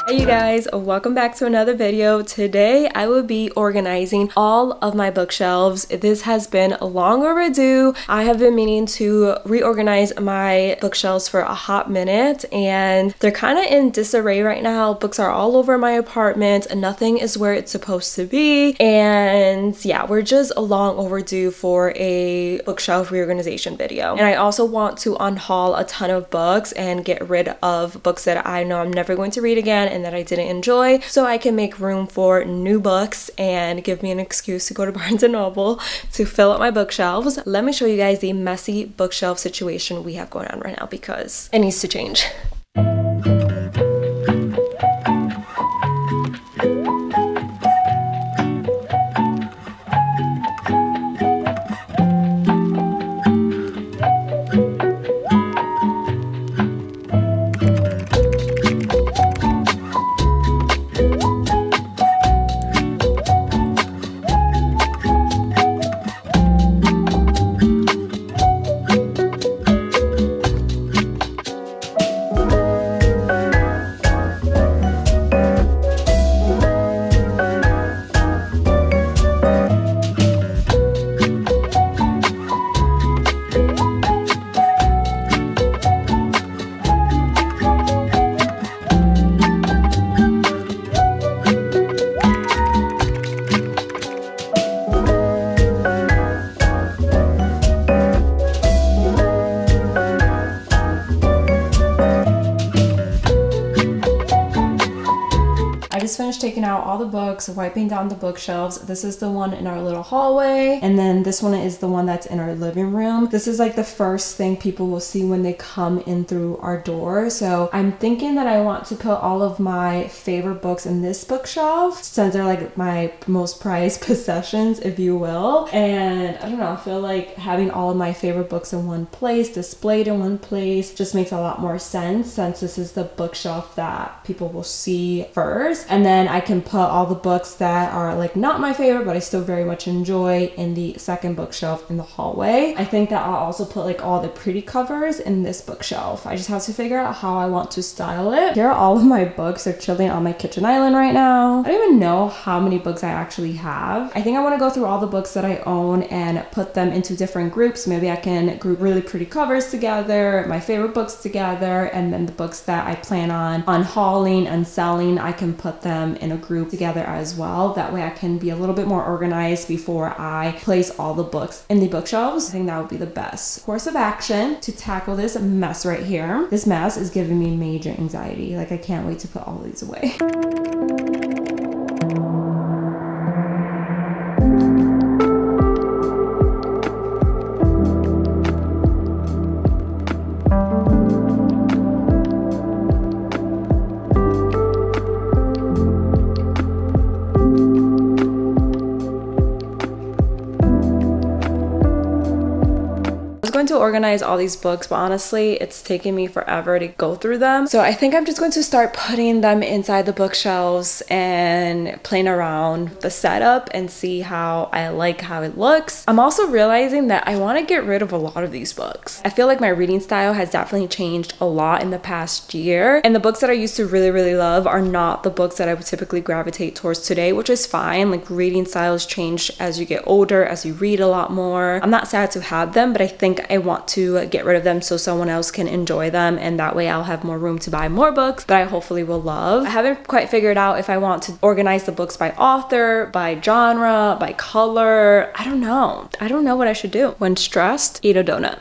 Hey you guys, welcome back to another video. Today I will be organizing all of my bookshelves. This has been long overdue. I have been meaning to reorganize my bookshelves for a hot minute and they're kind of in disarray right now. Books are all over my apartment and nothing is where it's supposed to be, and yeah, we're just long overdue for a bookshelf reorganization video. And I also want to unhaul a ton of books and get rid of books that I know I'm never going to read again and that I didn't enjoy, so I can make room for new books and give me an excuse to go to Barnes & Noble to fill up my bookshelves. Let me show you guys the messy bookshelf situation we have going on right now because it needs to change. Finished taking out all the books, wiping down the bookshelves. This is the one in our little hallway, and then this one is the one that's in our living room. This is like the first thing people will see when they come in through our door. So I'm thinking that I want to put all of my favorite books in this bookshelf since they're like my most prized possessions, if you will. And I don't know, I feel like having all of my favorite books in one place, displayed in one place, just makes a lot more sense since this is the bookshelf that people will see first. And then I can put all the books that are like not my favorite but I still very much enjoy in the second bookshelf in the hallway. I think that I'll also put like all the pretty covers in this bookshelf. I just have to figure out how I want to style it. Here are all of my books. They're chilling on my kitchen island right now. I don't even know how many books I actually have. I think I want to go through all the books that I own and put them into different groups. Maybe I can group really pretty covers together, my favorite books together, and then the books that I plan on unhauling and selling, I can put them in a group together as well. That way I can be a little bit more organized before I place all the books in the bookshelves. I think that would be the best course of action to tackle this mess right here. This mess is giving me major anxiety. Like I can't wait to put all these away. To organize all these books, but honestly it's taking me forever to go through them, so I think I'm just going to start putting them inside the bookshelves and playing around the setup and see how I like how it looks. I'm also realizing that I want to get rid of a lot of these books. I feel like my reading style has definitely changed a lot in the past year, and the books that I used to really love are not the books that I would typically gravitate towards today, which is fine. Like reading styles change as you get older, as you read a lot more. I'm not sad to have them, but I think I want to get rid of them so someone else can enjoy them, and that way I'll have more room to buy more books that I hopefully will love. I haven't quite figured out if I want to organize the books by author, by genre, by color. I don't know. I don't know what I should do. When stressed, eat a donut.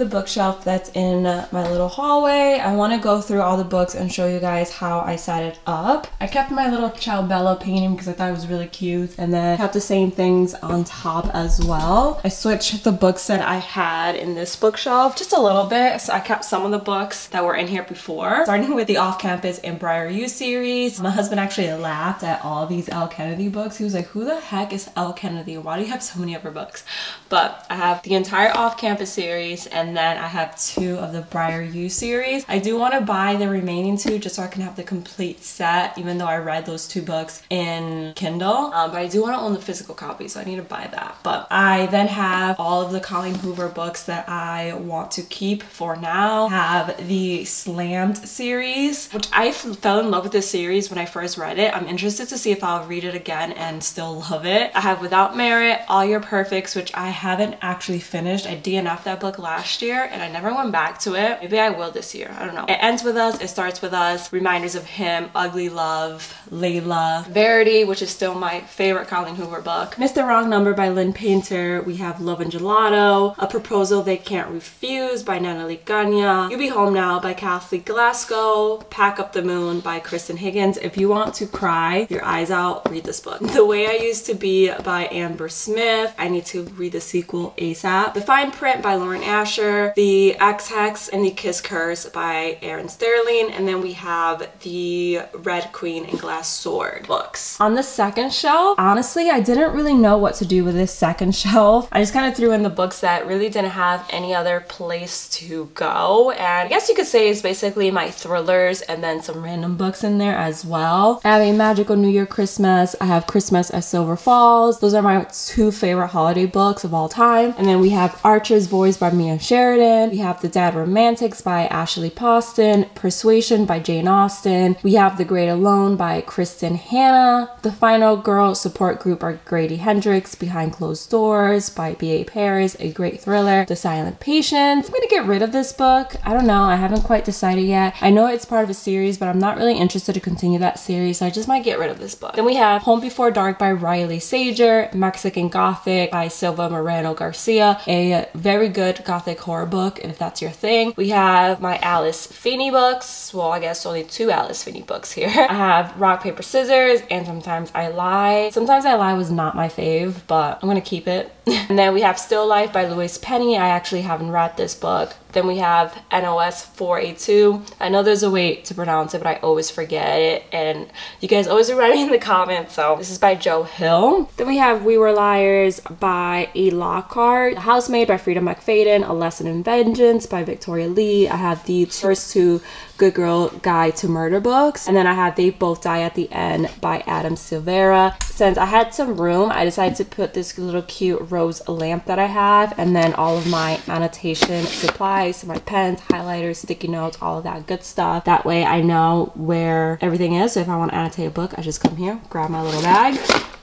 the bookshelf that's in my little hallway. I want to go through all the books and show you guys how I set it up. I kept my little Ciao Bella painting because I thought it was really cute, and then kept the same things on top as well. I switched the books that I had in this bookshelf just a little bit, so I kept some of the books that were in here before. Starting with the Off-Campus and Briar U series. My husband actually laughed at all these Elle Kennedy books. He was like, who the heck is Elle Kennedy? Why do you have so many of her books? But I have the entire Off-Campus series, and then I have 2 of the Briar U series. I do want to buy the remaining 2 just so I can have the complete set, even though I read those 2 books in Kindle. But I do want to own the physical copy, so I need to buy that. But I then have all of the Colleen Hoover books that I want to keep for now. I have the Slammed series, which I fell in love with this series when I first read it. I'm interested to see if I'll read it again and still love it. I have Without Merit, All Your Perfects, which I haven't actually finished. I DNF'd that book last year and I never went back to it. Maybe I will this year. I don't know. It Ends With Us, It Starts With Us, Reminders of Him, Ugly Love, Layla, Verity, which is still my favorite Colleen Hoover book, Mr. Wrong Number by Lynn Painter. We have Love and Gelato, A Proposal They Can't Refuse by Natalie Ganya, You Be Home Now by Kathleen Glasgow, Pack Up the Moon by Kristen Higgins. If you want to cry your eyes out, read this book. The Way I Used to Be by Amber Smith. I need to read the sequel ASAP. The Fine Print by Lauren Asher, The Ex-Hex and The Kiss Curse by Erin Sterling, and then we have the Red Queen and Glass Sword books. On the second shelf, honestly, I didn't really know what to do with this second shelf. I just kind of threw in the books that really didn't have any other place to go, and I guess you could say it's basically my thrillers and then some random books in there as well. I have A Magical New Year Christmas. I have Christmas at Silver Falls. Those are my 2 favorite holiday books of all time. And then we have Archer's Voice by Mia Sheridan. We have The Dad Romantics by Ashley Poston, Persuasion by Jane Austen. We have The Great Alone by Kristen Hanna. The Final Girl Support Group by Grady Hendrix, Behind Closed Doors by B.A. Paris, a great thriller. The Silent Patience. I'm gonna get rid of this book. I don't know, I haven't quite decided yet. I know it's part of a series, but I'm not really interested to continue that series, so I just might get rid of this book. Then we have Home Before Dark by Riley Sager, Mexican Gothic by Silva Moreno Garcia, a very good gothic horror book if that's your thing. We have my Alice Finney books. Well, I guess only 2 Alice Finney books here. I have Rock, Paper, Scissors, and Sometimes I Lie. Sometimes I Lie was not my fave, but I'm gonna keep it. And then we have Still Life by Louise Penny. I actually haven't read this book. Then we have NOS 482. I know there's a way to pronounce it, but I always forget it, and you guys always remind me in the comments. So this is by Joe Hill. Then we have We Were Liars by A. Lockhart, The Housemaid by Frida McFadden, A Lesson in Vengeance by Victoria Lee. I have the first 2 Good Girl Guide to Murder books, and then I have They Both Die at the End by Adam Silvera. Since I had some room, I decided to put this little cute rose lamp that I have, and then all of my annotation supplies, so my pens, highlighters, sticky notes, all of that good stuff. That way I know where everything is, so if I want to annotate a book, I just come here, grab my little bag,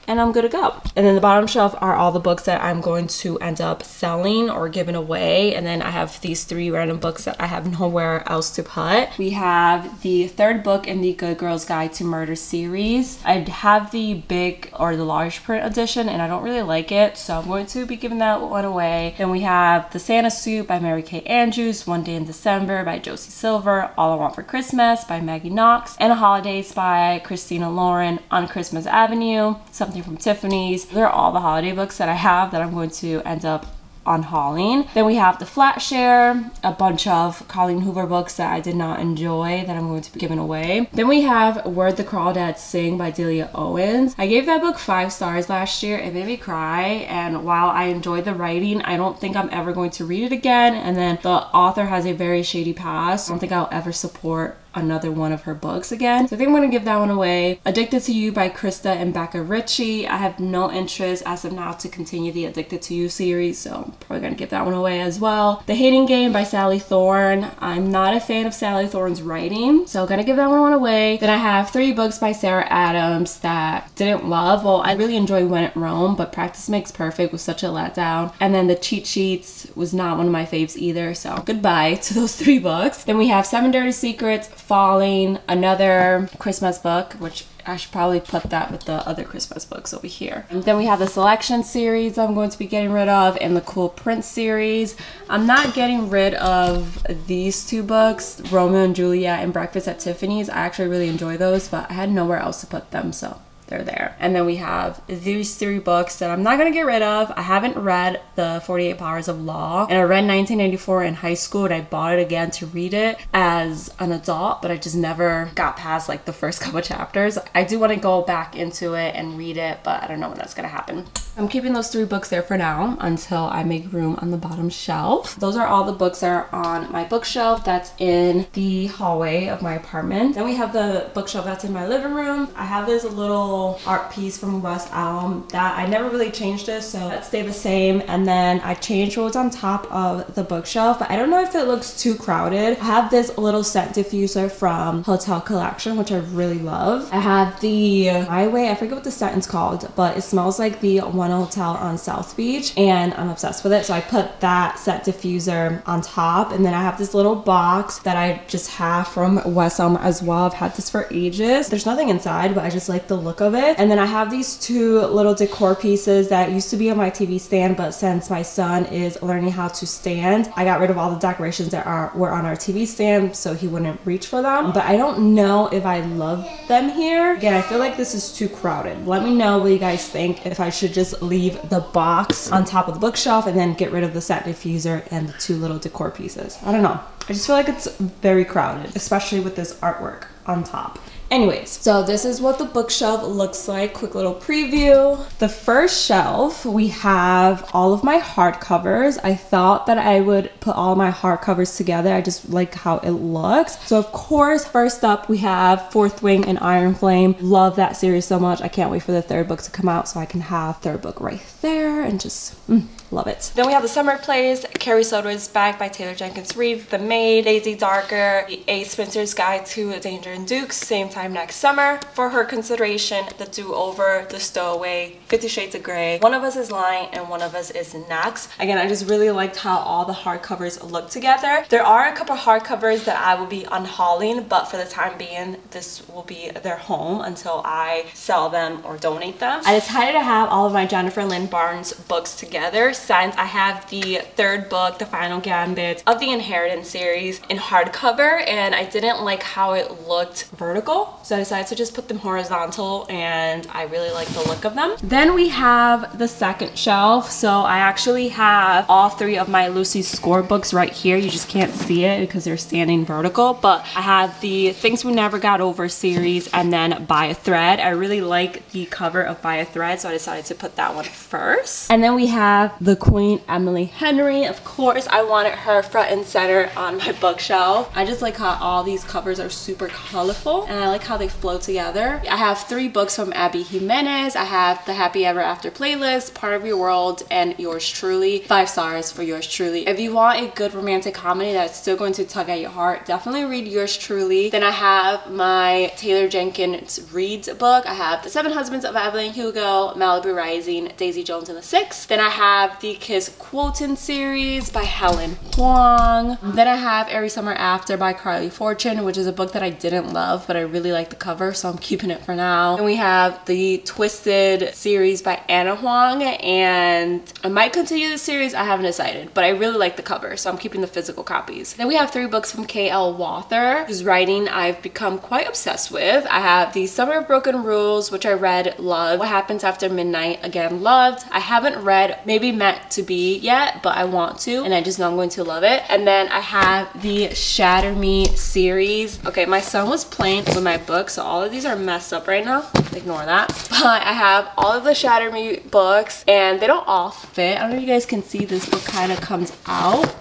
and I'm good to go. And then the bottom shelf are all the books that I'm going to end up selling or giving away. And then I have these 3 random books that I have nowhere else to put. We have the 3rd book in the Good Girls Guide to Murder series. I have the big or the large print edition and I don't really like it, so I'm going to be giving that one away. Then we have The Santa Suit by Mary Kay Andrews, One Day in December by Josie Silver, All I Want for Christmas by Maggie Knox, and Holidays by Christina Lauren, On Christmas Avenue, Something from Tiffany's. They're all the holiday books that I have that I'm going to end up unhauling. Then we have The Flat Share, a bunch of Colleen Hoover books that I did not enjoy that I'm going to be giving away. Then we have Word the Crawdads Sing by Delia Owens. I gave that book 5 stars last year. It made me cry, and while I enjoyed the writing, I don't think I'm ever going to read it again. And then the author has a very shady past. I don't think I'll ever support another one of her books again. So I think I'm gonna give that one away. Addicted to You by Krista and Becca Ritchie. I have no interest as of now to continue the Addicted to You series, so I'm probably gonna give that one away as well. The Hating Game by Sally Thorne. I'm not a fan of Sally Thorne's writing, so I'm gonna give that one away. Then I have 3 books by Sarah Adams that didn't love. Well, I really enjoyed When It Roamed, but Practice Makes Perfect was such a letdown. And then The Cheat Sheets was not one of my faves either, so goodbye to those 3 books. Then we have 7 Dirty Secrets, Falling, another Christmas book, which I should probably put that with the other Christmas books over here. And then we have the selection series I'm going to be getting rid of, and the Cool Prince series. I'm not getting rid of these two books, Romeo and Juliet and Breakfast at Tiffany's. I actually really enjoy those, but I had nowhere else to put them, so they're there. And then we have these 3 books that I'm not gonna get rid of. I haven't read the 48 Powers of Law, and I read 1994 in high school, and I bought it again to read it as an adult, but I just never got past like the first couple chapters. I do want to go back into it and read it, but I don't know when that's gonna happen. I'm keeping those 3 books there for now until I make room on the bottom shelf. Those are all the books that are on my bookshelf that's in the hallway of my apartment. Then we have the bookshelf that's in my living room. I have this little art piece from West Elm that I never really changed this, so that stayed the same. And then I changed what was on top of the bookshelf, but I don't know if it looks too crowded. I have this little scent diffuser from Hotel Collection, which I really love. I have the My Way, I forget what the scent is called, but it smells like the One Hotel on South Beach, and I'm obsessed with it, so I put that scent diffuser on top. And then I have this little box that I just have from West Elm as well. I've had this for ages. There's nothing inside, but I just like the look of it. And then I have these 2 little decor pieces that used to be on my TV stand, but since my son is learning how to stand, I got rid of all the decorations that were on our TV stand so he wouldn't reach for them. But I don't know if I love them here. Again, I feel like this is too crowded. Let me know what you guys think, if I should just leave the box on top of the bookshelf and then get rid of the scent diffuser and the 2 little decor pieces. I don't know. I just feel like it's very crowded, especially with this artwork on top. Anyways, so this is what the bookshelf looks like. Quick little preview. The first shelf, we have all of my hardcovers. I thought that I would put all my hardcovers together. I just like how it looks. So of course, first up, we have Fourth Wing and Iron Flame. Love that series so much. I can't wait for the 3rd book to come out so I can have 3rd book right there and just love it. Then we have the Summer Plays, Carrie Soto's Bag by Taylor Jenkins Reid, The Maid, Daisy Darker, The A. Spencer's Guide to Danger and Dukes, same time next summer. For her consideration, The Do-Over, The Stowaway, 50 Shades of Grey, One of Us is Lying, and One of Us is Next. Again, I just really liked how all the hardcovers look together. There are a couple hardcovers that I will be unhauling, but for the time being, this will be their home until I sell them or donate them. I decided to have all of my Jennifer Lynn Barnes books together, since I have the 3rd book, The Final Gambit of the Inheritance series, in hardcover, and I didn't like how it looked vertical, so I decided to just put them horizontal, and I really like the look of them. Then we have the 2nd shelf. So I actually have all 3 of my Lucy Score books right here. You just can't see it because they're standing vertical, but I have the Things We Never Got Over series and then By a Thread. I really like the cover of By a Thread, so I decided to put that one first. And then we have the Queen Emily Henry. Of course, I wanted her front and center on my bookshelf. I just like how all these covers are super colorful, and I like how they flow together. I have 3 books from Abby Jimenez. I have the Happy Ever After playlist, Part of Your World, and Yours Truly. 5 stars for Yours Truly. If you want a good romantic comedy that's still going to tug at your heart, definitely read Yours Truly. Then I have my Taylor Jenkins Reid's book. I have The 7 Husbands of Evelyn Hugo, Malibu Rising, Daisy Jones and the Six. Then I have the Kiss Quoten series by Helen Huang. Then I have Every Summer After by Carly Fortune, which is a book that I didn't love, but I really like the cover, so I'm keeping it for now. Then we have the Twisted series by Anna Huang, and I might continue the series, I haven't decided, but I really like the cover, so I'm keeping the physical copies. Then we have 3 books from K.L. Walther, whose writing I've become quite obsessed with. I have The Summer of Broken Rules, which I read, loved. What Happens After Midnight, again, loved. I haven't read Maybe Meant to Be yet, but I want to, and I just know I'm going to love it. And then I have the Shatter Me series. Okay, my son was playing with my book, so all of these are messed up right now. Ignore that. But I have all of the Shatter Me books, and they don't all fit. I don't know if you guys can see, this book kind of comes out,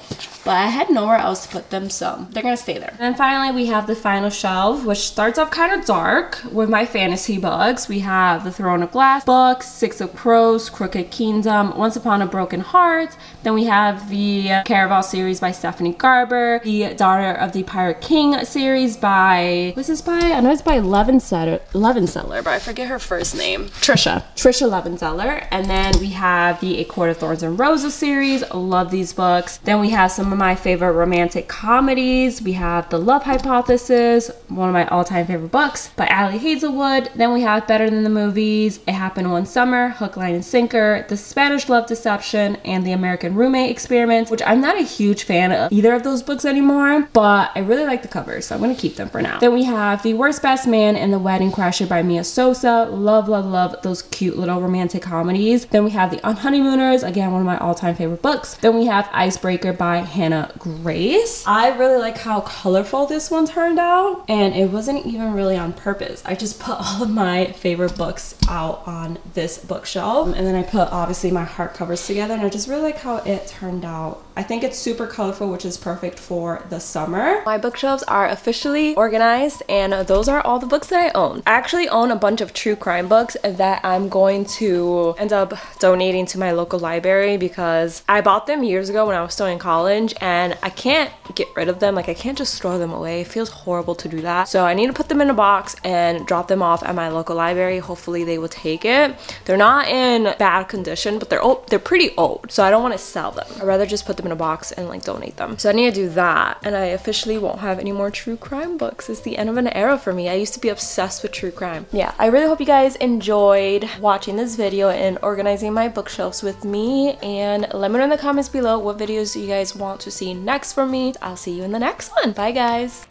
but I had nowhere else to put them, so they're gonna stay there. And then finally, we have the final shelf, which starts off kind of dark with my fantasy books. We have the Throne of Glass books, Six of Crows, Crooked Kingdom, Once Upon a Broken Heart. Then we have the Caraval series by Stephanie Garber, the Daughter of the Pirate King series by, what's this by? I know it's by Levenseller, but I forget her first name. Trisha Levenseller. And then we have the A Court of Thorns and Roses series. Love these books. Then we have some of of my favorite romantic comedies. We have The Love Hypothesis, one of my all-time favorite books by Ali Hazelwood. Then we have Better Than the Movies, It Happened One Summer, Hook, Line, and Sinker, The Spanish Love Deception, and The American Roommate Experiment, which I'm not a huge fan of either of those books anymore, but I really like the covers, so I'm gonna keep them for now. Then we have The Worst Best Man and The Wedding Crasher by Mia Sosa. Love, love, love those cute little romantic comedies. Then we have The Honeymooners, again, one of my all-time favorite books. Then we have Icebreaker by Hannah Grace. I really like how colorful this one turned out, and it wasn't even really on purpose. I just put all of my favorite books out on this bookshelf, and then I put obviously my hardcovers together, and I just really like how it turned out. I think it's super colorful, which is perfect for the summer. My bookshelves are officially organized, and those are all the books that I own. I actually own a bunch of true crime books that I'm going to end up donating to my local library because I bought them years ago when I was still in college, and I can't get rid of them. Like, I can't just throw them away. It feels horrible to do that. So I need to put them in a box and drop them off at my local library. Hopefully they will take it. They're not in bad condition, but they're pretty old, so I don't want to sell them. I'd rather just put them in a box and like donate them. So I need to do that, and I officially won't have any more true crime books. It's the end of an era for me. I used to be obsessed with true crime. Yeah, I really hope you guys enjoyed watching this video and organizing my bookshelves with me, and let me know in the comments below what videos you guys want to see next from me. I'll see you in the next one. Bye guys.